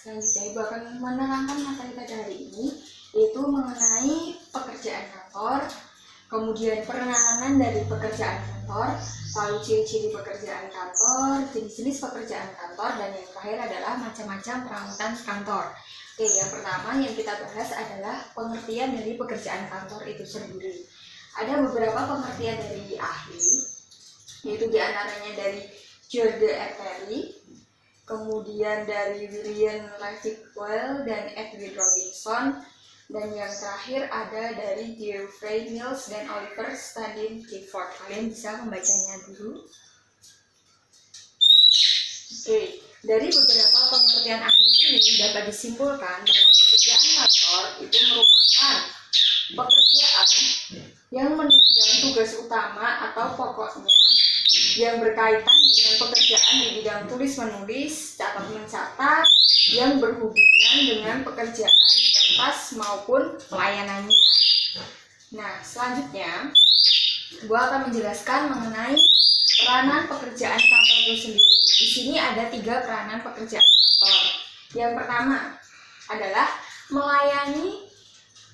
Selanjutnya Ibu akan menerangkan materi pada hari ini, yaitu mengenai pekerjaan kantor, kemudian penanganan dari pekerjaan kantor, lalu ciri-ciri pekerjaan kantor, jenis-jenis pekerjaan kantor, dan yang terakhir adalah macam-macam peralatan kantor. Oke, yang pertama yang kita bahas adalah pengertian dari pekerjaan kantor itu sendiri. Ada beberapa pengertian dari ahli, yaitu diantaranya dari George R. Perry, kemudian dari William Levy-Well dan Edwin Robinson, dan yang terakhir ada dari Geoffrey Mills dan Oliver Standing Clifford. Kalian bisa membacanya dulu. Oke, dari beberapa pengertian ahli ini dapat disimpulkan bahwa pekerjaan kantor itu merupakan pekerjaan yang menunjang tugas utama atau pokoknya yang berkaitan dengan pekerjaan di bidang tulis-menulis, catat-mencatat, yang berhubungan dengan pekerjaan kertas maupun pelayanannya. Nah, selanjutnya, Ibu akan menjelaskan mengenai peranan pekerjaan kantor itu sendiri. Di sini ada 3 peranan pekerjaan kantor. Yang pertama adalah melayani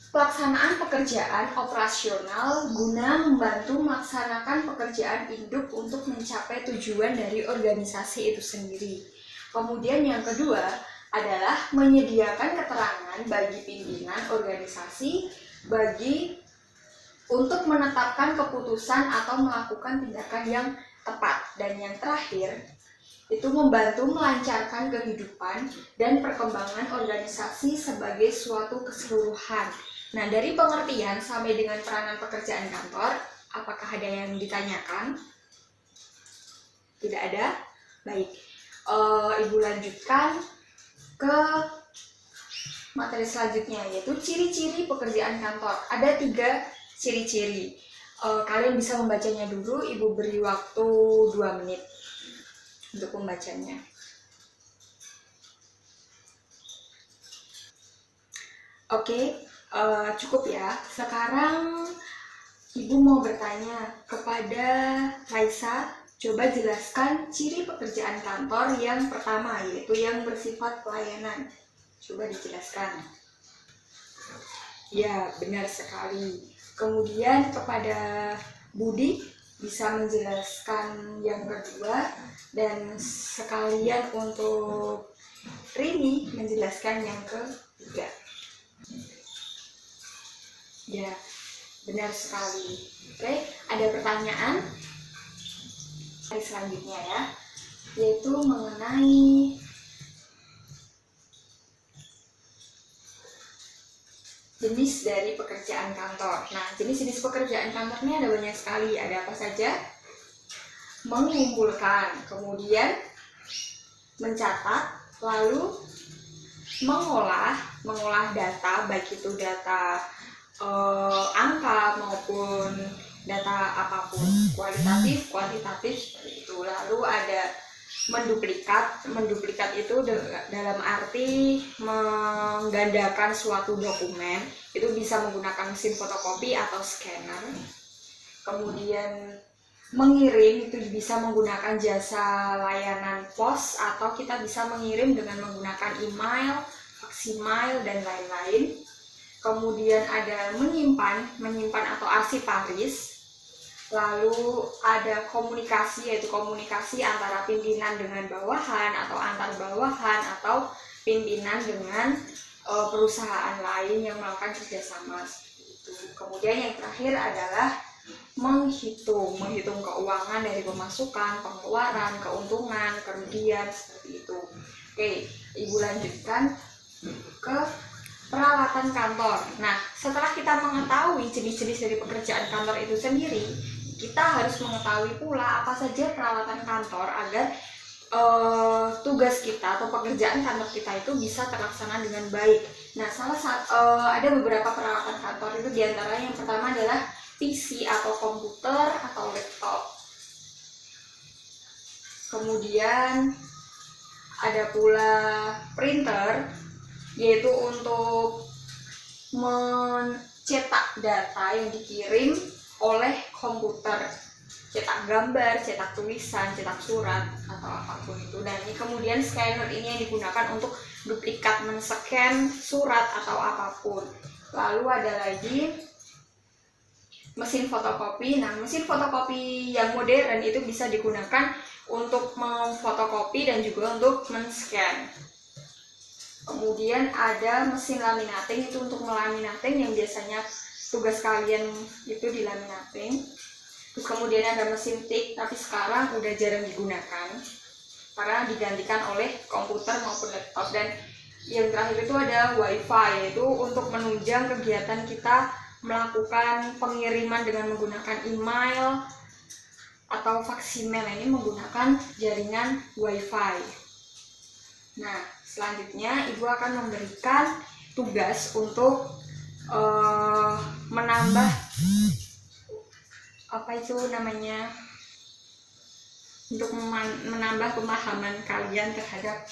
pelaksanaan pekerjaan operasional guna membantu melaksanakan pekerjaan induk untuk mencapai tujuan dari organisasi itu sendiri. Kemudian yang kedua adalah menyediakan keterangan bagi pimpinan organisasi untuk menetapkan keputusan atau melakukan tindakan yang tepat. Dan yang terakhir itu membantu melancarkan kehidupan dan perkembangan organisasi sebagai suatu keseluruhan. Nah, dari pengertian sampai dengan peranan pekerjaan kantor, apakah ada yang ditanyakan? Tidak ada? Baik, Ibu lanjutkan ke materi selanjutnya, yaitu ciri-ciri pekerjaan kantor. Ada 3 ciri-ciri. Kalian bisa membacanya dulu, Ibu beri waktu 2 menit untuk membacanya. Oke. Cukup ya. Sekarang Ibu mau bertanya kepada Raisa. Coba jelaskan ciri pekerjaan kantor yang pertama, yaitu yang bersifat pelayanan. Coba dijelaskan. Ya, benar sekali. Kemudian kepada Budi bisa menjelaskan yang kedua, dan sekalian untuk Rini menjelaskan yang ketiga. Ya, benar sekali. Oke, ada pertanyaan selanjutnya ya, yaitu mengenai jenis dari pekerjaan kantor. Nah, jenis-jenis pekerjaan kantor ini ada banyak sekali. Ada apa saja? Mengumpulkan, kemudian mencatat, lalu mengolah data, baik itu data angka maupun data apapun, kualitatif, kuantitatif, seperti itu. Lalu ada menduplikat itu dalam arti menggandakan suatu dokumen, itu bisa menggunakan mesin fotokopi atau scanner. Kemudian mengirim itu bisa menggunakan jasa layanan pos, atau kita bisa mengirim dengan menggunakan email, faksimiles, dan lain-lain. Kemudian ada menyimpan atau arsiparis. Lalu ada komunikasi, yaitu komunikasi antara pimpinan dengan bawahan, atau antar bawahan, atau pimpinan dengan perusahaan lain yang melakukan kerjasama seperti itu. Kemudian yang terakhir adalah menghitung keuangan dari pemasukan, pengeluaran, keuntungan, kerugian, seperti itu. Oke, Ibu lanjutkan ke peralatan kantor. Nah, setelah kita mengetahui jenis-jenis dari pekerjaan kantor itu sendiri, kita harus mengetahui pula apa saja peralatan kantor agar tugas kita atau pekerjaan kantor kita itu bisa terlaksana dengan baik. Nah, ada beberapa peralatan kantor itu, diantaranya yang pertama adalah PC atau komputer atau laptop. Kemudian ada pula printer, yaitu untuk mencetak data yang dikirim oleh komputer. cetak gambar, cetak tulisan, cetak surat atau apapun itu. Dan ini kemudian scanner ini yang digunakan untuk duplikat men-scan surat atau apapun. Lalu ada lagi mesin fotokopi. Nah, mesin fotokopi yang modern itu bisa digunakan untuk memfotokopi dan juga untuk men-scan. Kemudian ada mesin laminating, itu untuk melaminating yang biasanya tugas kalian itu di laminating. Terus kemudian ada mesin tik, tapi sekarang udah jarang digunakan karena digantikan oleh komputer maupun laptop. Dan yang terakhir itu ada wifi, yaitu untuk menunjang kegiatan kita melakukan pengiriman dengan menggunakan email atau faksimil, ini menggunakan jaringan wifi. Nah, selanjutnya Ibu akan memberikan tugas untuk menambah untuk menambah pemahaman kalian terhadap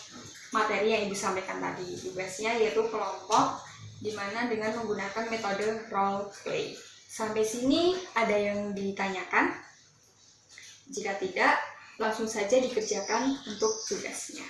materi yang Ibu sampaikan tadi. Tugasnya yaitu kelompok, dimana dengan menggunakan metode role play. Sampai sini ada yang ditanyakan? Jika tidak, langsung saja dikerjakan untuk tugasnya.